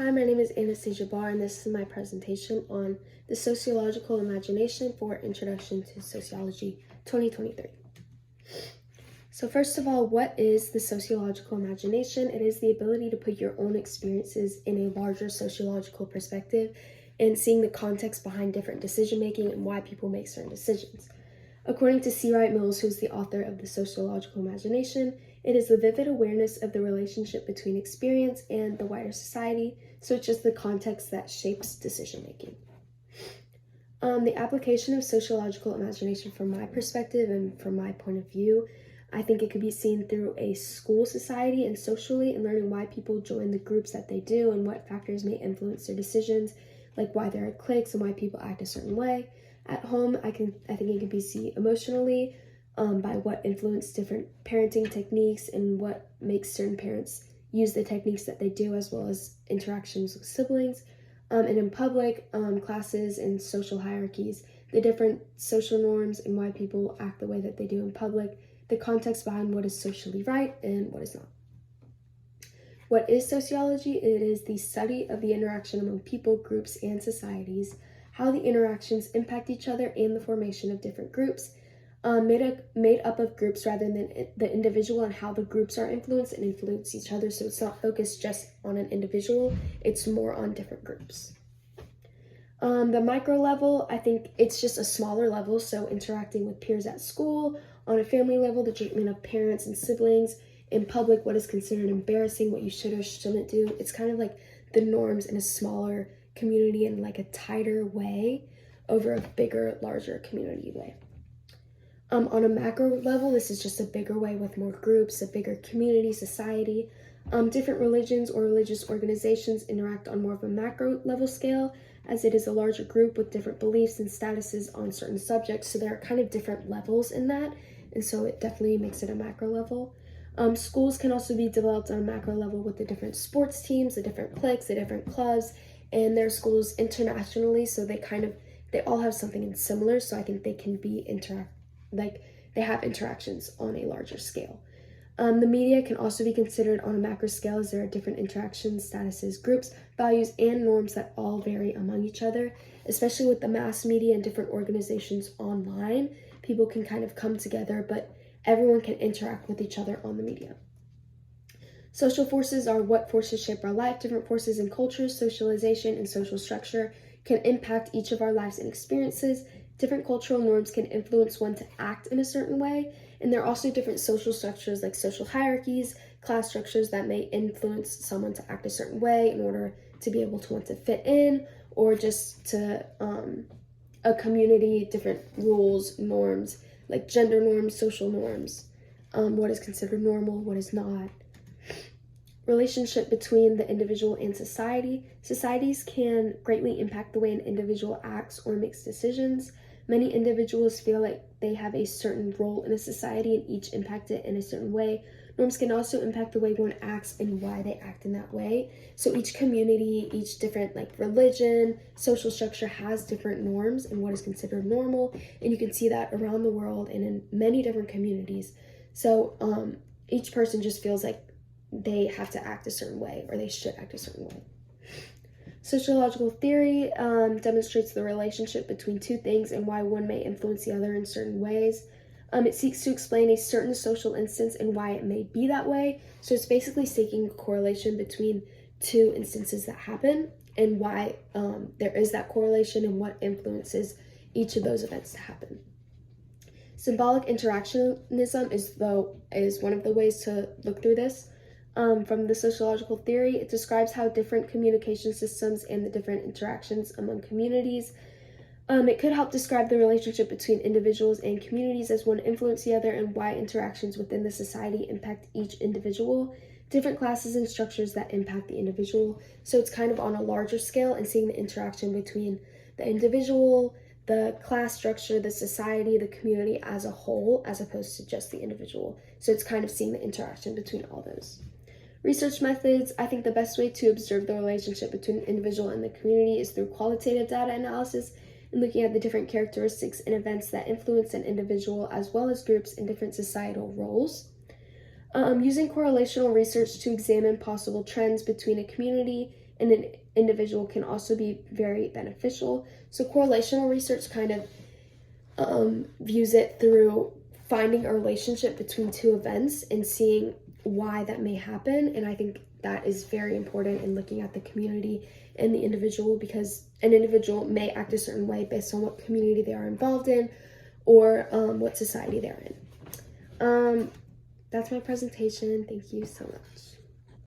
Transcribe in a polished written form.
Hi, my name is Anastasia Barr, and this is my presentation on the Sociological Imagination for Introduction to Sociology 2023. So first of all, what is the sociological imagination? It is the ability to put your own experiences in a larger sociological perspective and seeing the context behind different decision-making and why people make certain decisions. According to C. Wright Mills, who's the author of the Sociological Imagination, it is the vivid awareness of the relationship between experience and the wider society, so it's just the context that shapes decision-making. The application of sociological imagination from my perspective and from my point of view, I think it could be seen through a school society and socially, and learning why people join the groups that they do and what factors may influence their decisions, like why there are cliques and why people act a certain way. At home, I think it can be seen emotionally by what influence different parenting techniques and what makes certain parents use the techniques that they do, as well as interactions with siblings. And in public, classes and social hierarchies, the different social norms and why people act the way that they do in public, the context behind what is socially right and what is not. What is sociology? It is the study of the interaction among people, groups, and societies, how the interactions impact each other, and the formation of different groups, made up of groups rather than the individual, and how the groups are influenced and influence each other. So it's not focused just on an individual, it's more on different groups. The micro level, I think it's just a smaller level, so interacting with peers at school. On a family level, the treatment of parents and siblings. In public, what is considered embarrassing, what you should or shouldn't do. It's kind of like the norms in a smaller community in like a tighter way over a bigger, larger community way. On a macro level, this is just a bigger way with more groups, a bigger community, society. Different religions or religious organizations interact on more of a macro level scale, as it is a larger group with different beliefs and statuses on certain subjects. So there are kind of different levels in that, and so it definitely makes it a macro level. Schools can also be developed on a macro level with the different sports teams, the different cliques, the different clubs, and their schools internationally, so they all have something similar, so I think they can be they have interactions on a larger scale. The media can also be considered on a macro scale, as there are different interactions, statuses, groups, values, and norms that all vary among each other, especially with the mass media and different organizations online. People can kind of come together, but everyone can interact with each other on the media. Social forces are what forces shape our life. Different forces in culture, socialization, and social structure can impact each of our lives and experiences. Different cultural norms can influence one to act in a certain way, and there are also different social structures like social hierarchies, class structures that may influence someone to act a certain way in order to be able to want to fit in, or just to a community, different rules, norms, like gender norms, social norms, what is considered normal, what is not. Relationship between the individual and society. Societies can greatly impact the way an individual acts or makes decisions. Many individuals feel like they have a certain role in a society and each impact it in a certain way. Norms can also impact the way one acts and why they act in that way. So each community, each different religion, social structure has different norms and what is considered normal. And you can see that around the world and in many different communities. So each person just feels like they have to act a certain way, or they should act a certain way. Sociological theory demonstrates the relationship between two things and why one may influence the other in certain ways. It seeks to explain a certain social instance and why it may be that way. So it's basically seeking a correlation between two instances that happen and why there is that correlation and what influences each of those events to happen. Symbolic interactionism is one of the ways to look through this. From the sociological theory, it describes how different communication systems and the different interactions among communities. It could help describe the relationship between individuals and communities as one influence the other, and why interactions within the society impact each individual, different classes and structures that impact the individual. So it's kind of on a larger scale and seeing the interaction between the individual, the class structure, the society, the community as a whole, as opposed to just the individual. So it's kind of seeing the interaction between all those. Research methods. I think the best way to observe the relationship between an individual and the community is through qualitative data analysis and looking at the different characteristics and events that influence an individual as well as groups in different societal roles. Using correlational research to examine possible trends between a community in an individual can also be very beneficial. So correlational research kind of views it through finding a relationship between two events and seeing why that may happen. And I think that is very important in looking at the community and the individual, because an individual may act a certain way based on what community they are involved in or what society they're in. That's my presentation. Thank you so much.